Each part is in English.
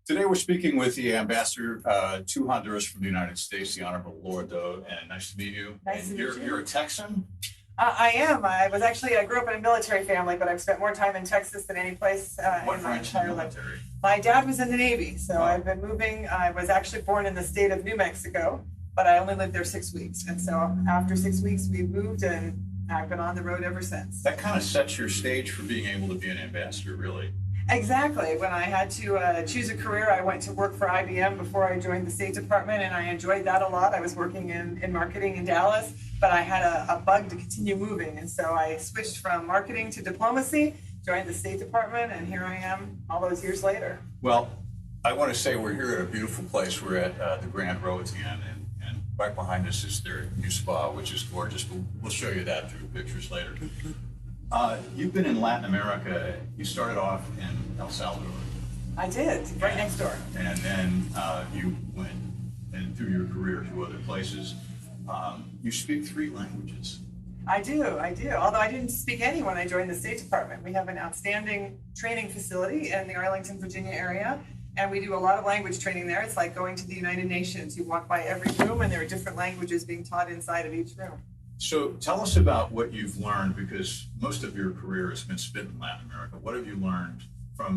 Today we're speaking with the ambassador to Honduras from the United States, the Honorable Laura Doe, and nice to meet you. Nice and to meet you. You're a Texan? I am. I grew up in a military family, but I've spent more time in Texas than any place What in my branch of entire the life. military? My dad was in the Navy, so Oh. I've been moving. I was actually born in the state of New Mexico, but I only lived there 6 weeks. And so after 6 weeks, we moved, and I've been on the road ever since. That kind of sets your stage for being able to be an ambassador, really. Exactly. When I had to choose a career, I went to work for IBM before I joined the State Department, and I enjoyed that a lot. I was working in marketing in Dallas, but I had a bug to continue moving. And so I switched from marketing to diplomacy, joined the State Department, and here I am all those years later. Well, I want to say we're here at a beautiful place. We're at the Grand Roatan, and right behind us is their new spa, which is gorgeous. We'll show you that through pictures later. You've been in Latin America. You started off in El Salvador. I did, right next door. And then you went and through your career to other places. You speak 3 languages. I do. Although I didn't speak any when I joined the State Department. We have an outstanding training facility in the Arlington, Virginia area, and we do a lot of language training there. It's like going to the United Nations. You walk by every room, and there are different languages being taught inside of each room. So tell us about what you've learned, because most of your career has been spent in Latin America. What have you learned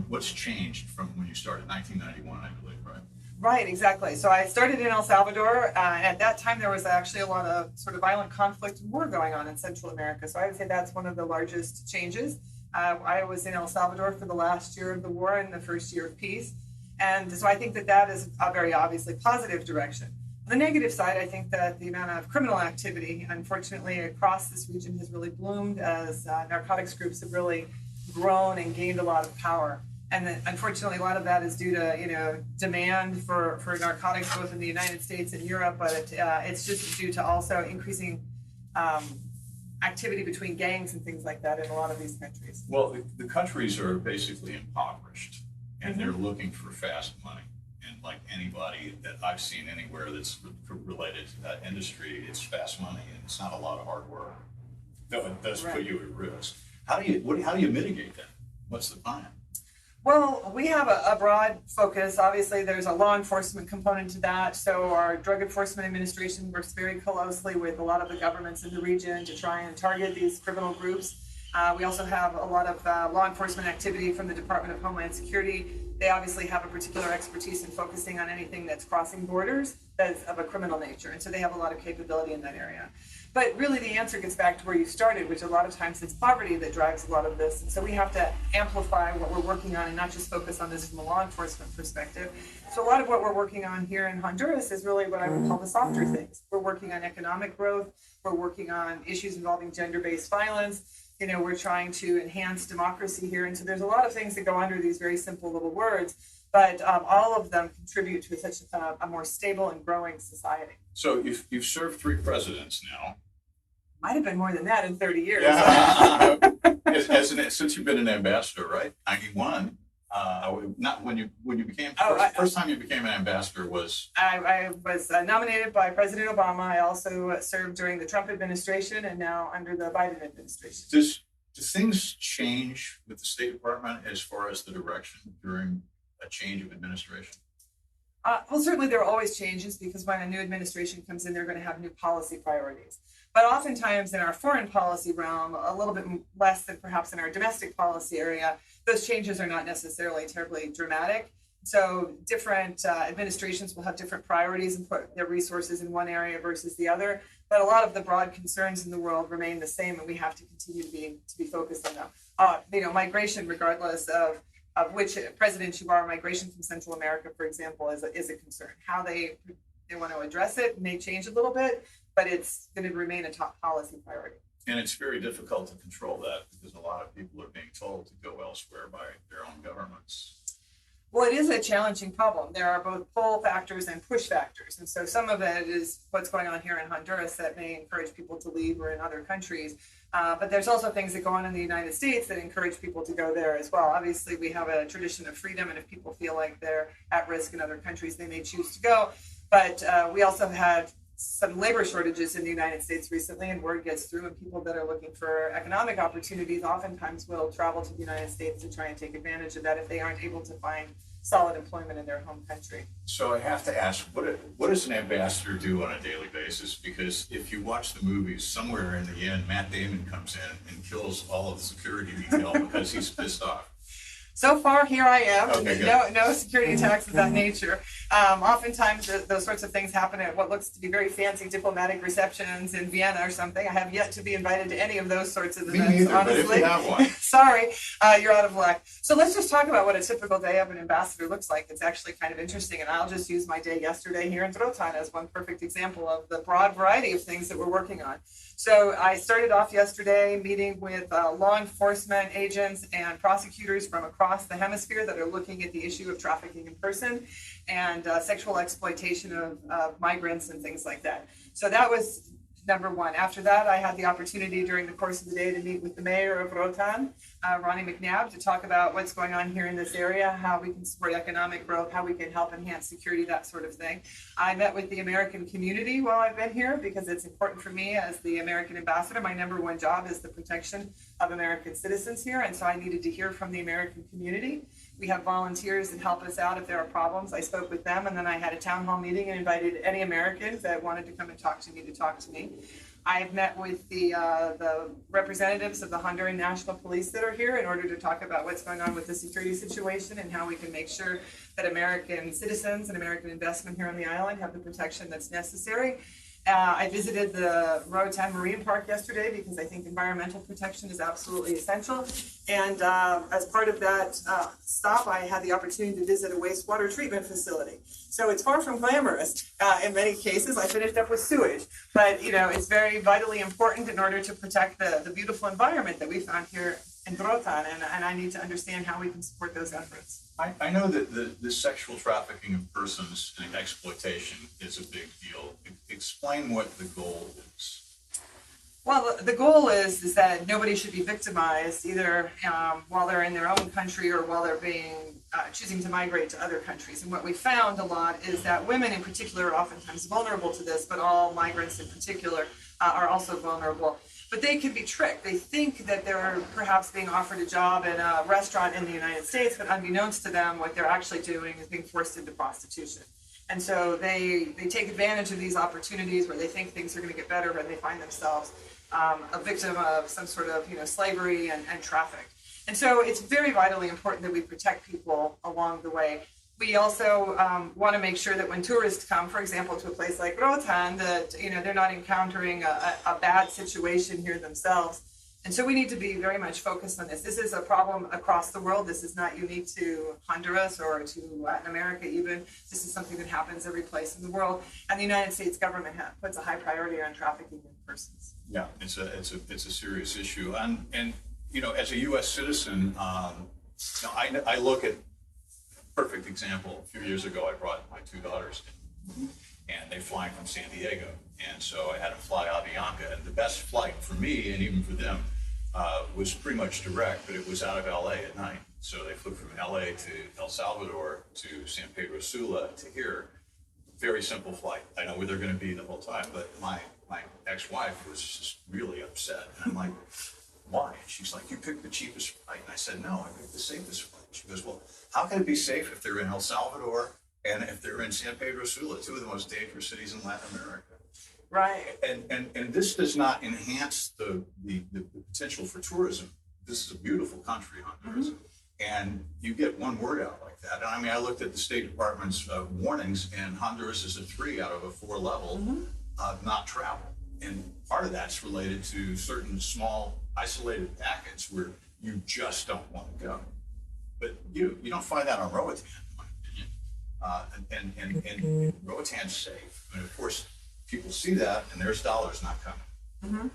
what's changed from when you started in 1991, I believe, right? Right, exactly. So I started in El Salvador. At that time, there was actually a lot of sort of violent conflict and war going on in Central America. So I would say that's one of the largest changes. I was in El Salvador for the last year of the war and the first year of peace. And so I think that is a very obviously positive direction. On the negative side, I think that the amount of criminal activity, unfortunately, across this region has really bloomed as narcotics groups have really grown and gained a lot of power. And then, unfortunately, a lot of that is due to demand for narcotics both in the United States and Europe, but it's just due to also increasing activity between gangs and things like that in a lot of these countries. Well, the countries are basically impoverished, and they're looking for fast money. And like anybody that I've seen anywhere that's related to that industry, it's fast money, and it's not a lot of hard work. Though it does put you at risk. How do you mitigate that? What's the plan? Well, we have a broad focus. Obviously, there's a law enforcement component to that. So our Drug Enforcement Administration works very closely with a lot of the governments in the region to try and target these criminal groups. We also have a lot of law enforcement activity from the Department of Homeland Security. They obviously have a particular expertise in focusing on anything that's crossing borders that's of a criminal nature. And so they have a lot of capability in that area. But really the answer gets back to where you started, which a lot of times it's poverty that drives a lot of this. And so we have to amplify what we're working on and not just focus on this from a law enforcement perspective. So a lot of what we're working on here in Honduras is really what I would call the softer things. We're working on economic growth. We're working on issues involving gender-based violence. We're trying to enhance democracy here. And so there's a lot of things that go under these very simple little words, but all of them contribute to such a more stable and growing society. So you've served 3 presidents now. Might have been more than that in 30 years. Yeah. Since you've been an ambassador, right? 91. Not when you became first time you became an ambassador was. I was nominated by President Obama. I also served during the Trump administration and now under the Biden administration. Do things change with the State Department as far as the direction during a change of administration? Well, certainly there are always changes because when a new administration comes in, they're going to have new policy priorities. But oftentimes in our foreign policy realm, a little bit less than perhaps in our domestic policy area, those changes are not necessarily terribly dramatic. So different administrations will have different priorities and put their resources in one area versus the other. But a lot of the broad concerns in the world remain the same, and we have to continue to be focused on them. Migration, regardless of which president you are, migration from Central America, for example, is a concern. How they want to address it may change a little bit, but it's going to remain a top policy priority. And it's very difficult to control that because a lot of people are being told to go elsewhere by their own governments. Well, it is a challenging problem. There are both pull factors and push factors. And so some of it is what's going on here in Honduras that may encourage people to leave or in other countries. But there's also things that go on in the United States that encourage people to go there as well. Obviously, we have a tradition of freedom, and if people feel like they're at risk in other countries, they may choose to go. But we also had some labor shortages in the United States recently, and word gets through, and people that are looking for economic opportunities oftentimes will travel to the United States to try and take advantage of that if they aren't able to find solid employment in their home country. So I have to ask, what does an ambassador do on a daily basis? Because if you watch the movies, somewhere in the end, Matt Damon comes in and kills all of the security detail because he's pissed off. So far, here I am. Okay, no security attacks of that nature. Oftentimes, those sorts of things happen at what looks to be very fancy diplomatic receptions in Vienna or something. I have yet to be invited to any of those sorts of events, neither, honestly. but if you have one. Sorry, you're out of luck. So let's just talk about what a typical day of an ambassador looks like. It's actually kind of interesting, and I'll just use my day yesterday here in Rotan as one perfect example of the broad variety of things that we're working on. So I started off yesterday meeting with law enforcement agents and prosecutors from across the hemisphere that are looking at the issue of trafficking in person and sexual exploitation of migrants and things like that. So that was number one. After that, I had the opportunity during the course of the day to meet with the mayor of Rotan, Ronnie McNabb, to talk about what's going on here in this area, how we can support economic growth, how we can help enhance security, that sort of thing. I met with the American community while I've been here because it's important for me as the American ambassador. My number one job is the protection of American citizens here, and so I needed to hear from the American community. We have volunteers that help us out if there are problems. I spoke with them, and then I had a town hall meeting and invited any Americans that wanted to come and talk to me to talk to me. I've met with the representatives of the Honduran National Police that are here in order to talk about what's going on with the security situation and how we can make sure that American citizens and American investment here on the island have the protection that's necessary. I visited the Roatan Marine Park yesterday because I think environmental protection is absolutely essential. And as part of that stop, I had the opportunity to visit a wastewater treatment facility. So it's far from glamorous in many cases. I finished up with sewage, but it's very vitally important in order to protect the beautiful environment that we found here in Rotan, and I need to understand how we can support those efforts. I know that the sexual trafficking of persons and exploitation is a big deal. Explain what the goal is. Well, the goal is that nobody should be victimized either while they're in their own country or while they're choosing to migrate to other countries. And what we found a lot is that women in particular are oftentimes vulnerable to this, but all migrants in particular are also vulnerable. But they can be tricked. They think that they're perhaps being offered a job in a restaurant in the United States, but unbeknownst to them, what they're actually doing is being forced into prostitution. And so they take advantage of these opportunities where they think things are going to get better, but they find themselves a victim of some sort of slavery and traffic. And so it's very vitally important that we protect people along the way. We also want to make sure that when tourists come, for example, to a place like Rotan, that they're not encountering a bad situation here themselves. And so we need to be very much focused on this. This is a problem across the world. This is not unique to Honduras or to Latin America even. This is something that happens every place in the world. And the United States government puts a high priority on trafficking in persons. Yeah, it's a serious issue. And as a U.S. citizen, I look at perfect example. A few years ago, I brought my two daughters in, and they fly from San Diego. And so I had to fly Avianca. And the best flight for me, and even for them, was pretty much direct, but it was out of LA at night. So they flew from LA to El Salvador to San Pedro Sula to here. Very simple flight. I know where they're going to be the whole time, but my ex-wife was just really upset. And I'm like, why? And she's like, you picked the cheapest flight. And I said, no, I picked the safest flight. She goes, well, how can it be safe if they're in El Salvador and if they're in San Pedro Sula, two of the most dangerous cities in Latin America? Right. And this does not enhance the potential for tourism. This is a beautiful country, Honduras. Mm-hmm. And you get one word out like that. And I mean, I looked at the State Department's warnings, and Honduras is a 3 out of a 4 level not travel. And part of that's related to certain small isolated packets where you just don't want to go. But you don't find that on Roatan, in my opinion. And Roatan's safe. And of course, people see that, and there's dollars not coming. Mm-hmm.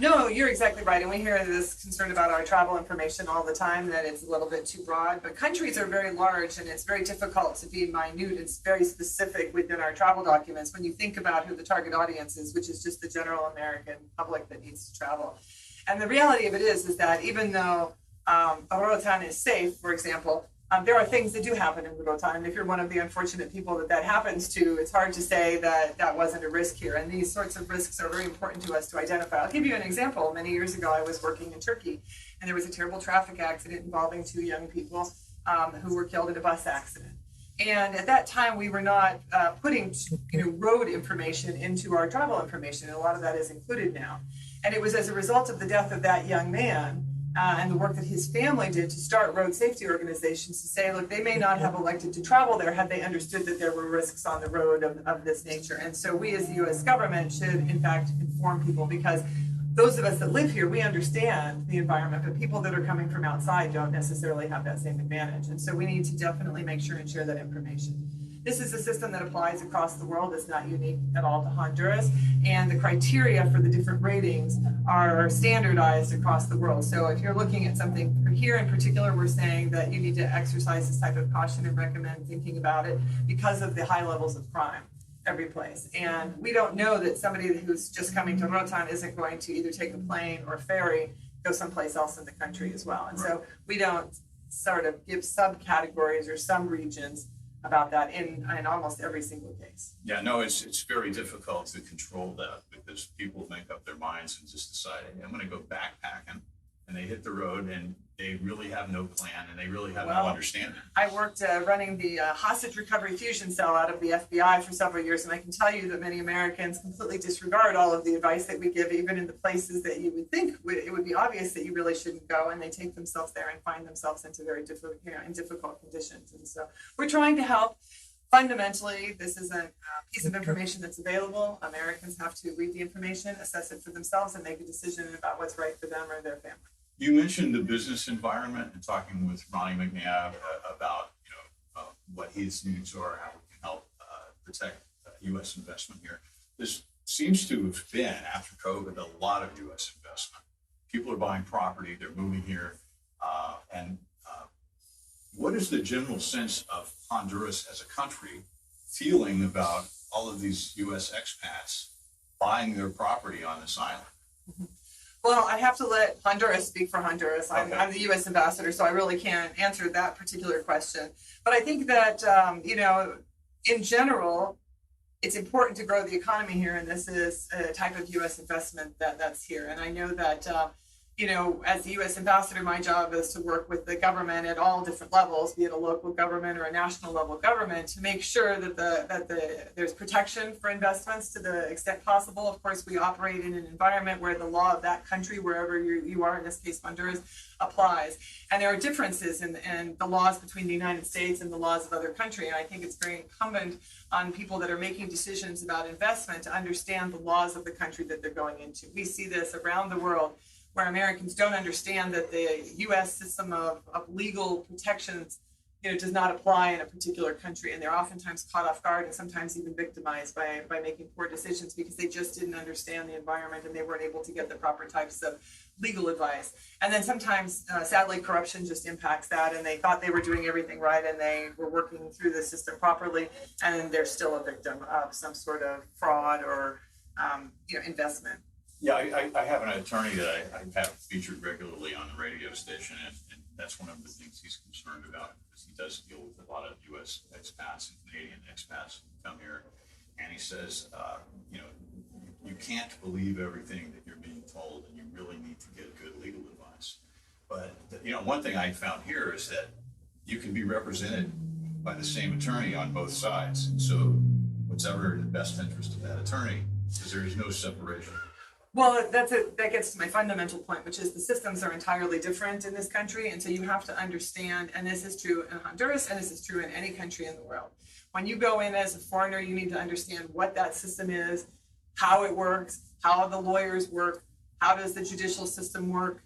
No, you're exactly right. And we hear this concern about our travel information all the time, that it's a little bit too broad. But countries are very large, and it's very difficult to be minute. It's very specific within our travel documents when you think about who the target audience is, which is just the general American public that needs to travel. And the reality of it is that even though Roatan is safe, for example, There are things that do happen in Rotan, and if you're one of the unfortunate people that happens to, it's hard to say that that wasn't a risk here. And these sorts of risks are very important to us to identify. I'll give you an example. Many years ago, I was working in Turkey, and there was a terrible traffic accident involving two young people who were killed in a bus accident. And at that time, we were not putting road information into our travel information, and a lot of that is included now. And it was as a result of the death of that young man and the work that his family did to start road safety organizations to say, look, they may not have elected to travel there had they understood that there were risks on the road of this nature. And so we as the US government should in fact inform people, because those of us that live here, we understand the environment, but people that are coming from outside don't necessarily have that same advantage. And so we need to definitely make sure and share that information. This is a system that applies across the world. It's not unique at all to Honduras. And the criteria for the different ratings are standardized across the world. So if you're looking at something here in particular, we're saying that you need to exercise this type of caution and recommend thinking about it because of the high levels of crime every place. And we don't know that somebody who's just coming to Rotan isn't going to either take a plane or ferry, go someplace else in the country as well. And so we don't sort of give subcategories or some regions about that in almost every single case. Yeah, no, it's very difficult to control that because people make up their minds and just decide, hey, I'm going to go backpacking, and they hit the road and they really have no plan and they really have no understanding. I worked running the hostage recovery fusion cell out of the FBI for several years, and I can tell you that many Americans completely disregard all of the advice that we give, even in the places that you would think it would be obvious that you really shouldn't go, and they take themselves there and find themselves into very difficult, in difficult conditions. And so we're trying to help. Fundamentally, this is a piece of information that's available. Americans have to read the information, assess it for themselves, and make a decision about what's right for them or their family. You mentioned the business environment and talking with Ronnie McNabb about what his needs are, how we can help protect U.S. investment here. This seems to have been, after COVID, a lot of U.S. investment. People are buying property, they're moving here, and what is the general sense of Honduras as a country feeling about all of these U.S. expats buying their property on this island? Well, I have to let Honduras speak for Honduras. Okay. I'm the U.S. ambassador, so I really can't answer that particular question. But I think that, in general, it's important to grow the economy here, and this is a type of U.S. investment that's here. And I know that, as the U.S. ambassador, my job is to work with the government at all different levels, be it a local government or a national level government, to make sure that there's protection for investments to the extent possible. Of course, we operate in an environment where the law of that country, wherever you are, in this case Honduras, applies. And there are differences in the laws between the United States and the laws of other countries. And I think it's very incumbent on people that are making decisions about investment to understand the laws of the country that they're going into. We see this around the world, where Americans don't understand that the U.S. system of legal protections, does not apply in a particular country, and they're oftentimes caught off guard and sometimes even victimized by making poor decisions because they just didn't understand the environment and they weren't able to get the proper types of legal advice. And then sometimes, sadly, corruption just impacts that, and they thought they were doing everything right and they were working through the system properly, and they're still a victim of some sort of fraud or investment. Yeah, I have an attorney that I have featured regularly on the radio station, and that's one of the things he's concerned about, because he does deal with a lot of U.S. expats and Canadian expats who come here, and he says, you can't believe everything that you're being told, and you really need to get good legal advice. But one thing I found here is that you can be represented by the same attorney on both sides, and so what's ever in the best interest of that attorney, because there is no separation. Well, that gets to my fundamental point, which is the systems are entirely different in this country. And so you have to understand, and this is true in Honduras, and this is true in any country in the world. When you go in as a foreigner, you need to understand what that system is, how it works, how the lawyers work, how does the judicial system work,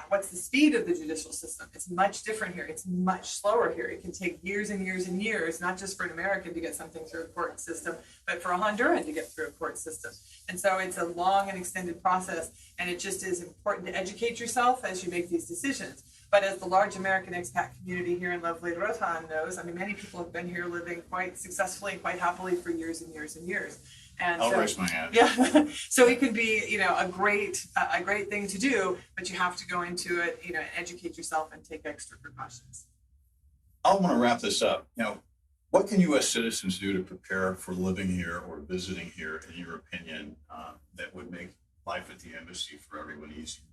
what's the speed of the judicial system. It's much different here. It's much slower here. It can take years and years and years, not just for an American to get something through a court system, but for a Honduran to get through a court system. And so it's a long and extended process, and it just is important to educate yourself as you make these decisions. But as the large American expat community here in lovely Rotan knows, many people have been here living quite successfully and quite happily for years and years and years. And I'll raise my hand. Yeah, so it can be, a great thing to do, but you have to go into it, and educate yourself and take extra precautions. I want to wrap this up. What can U.S. citizens do to prepare for living here or visiting here, in your opinion, that would make life at the embassy for everyone easier?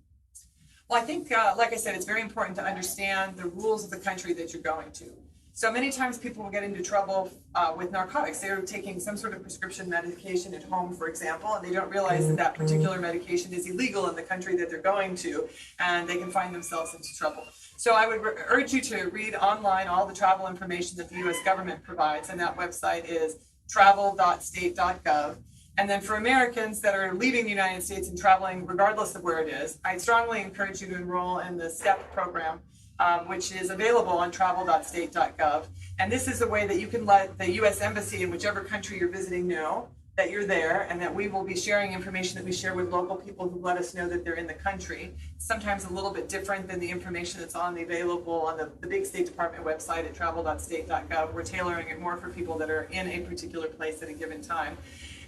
Well, I think, like I said, it's very important to understand the rules of the country that you're going to. So many times people will get into trouble with narcotics. They're taking some sort of prescription medication at home, for example, and they don't realize that that particular medication is illegal in the country that they're going to, and they can find themselves into trouble. So I would urge you to read online all the travel information that the U.S. government provides, and that website is travel.state.gov. And then for Americans that are leaving the United States and traveling regardless of where it is, I strongly encourage you to enroll in the STEP program, which is available on travel.state.gov. And this is a way that you can let the U.S. Embassy in whichever country you're visiting know that you're there, and that we will be sharing information that we share with local people who let us know that they're in the country. Sometimes a little bit different than the information that's available on the big State Department website at travel.state.gov. We're tailoring it more for people that are in a particular place at a given time.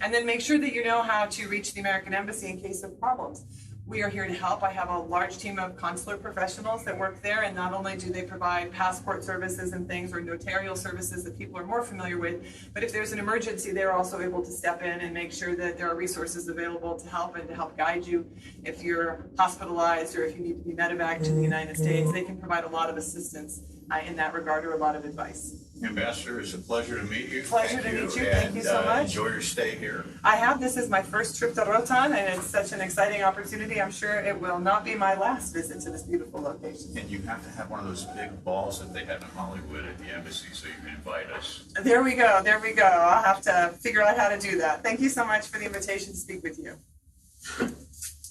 And then make sure that you know how to reach the American Embassy in case of problems. We are here to help. I have a large team of consular professionals that work there, and not only do they provide passport services and things, or notarial services that people are more familiar with, but if there's an emergency, they're also able to step in and make sure that there are resources available to help and to help guide you. If you're hospitalized or if you need to be medevaced to the United States, they can provide a lot of assistance in that regard, or a lot of advice. Ambassador, it's a pleasure to meet you. Pleasure to meet you. Thank you so much. Enjoy your stay here. I have. This is my first trip to Rotan, and it's such an exciting opportunity. I'm sure it will not be my last visit to this beautiful location. And you have to have one of those big balls that they have in Hollywood at the embassy so you can invite us. There we go. There we go. I'll have to figure out how to do that. Thank you so much for the invitation to speak with you.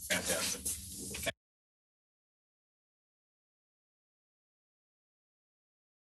Fantastic.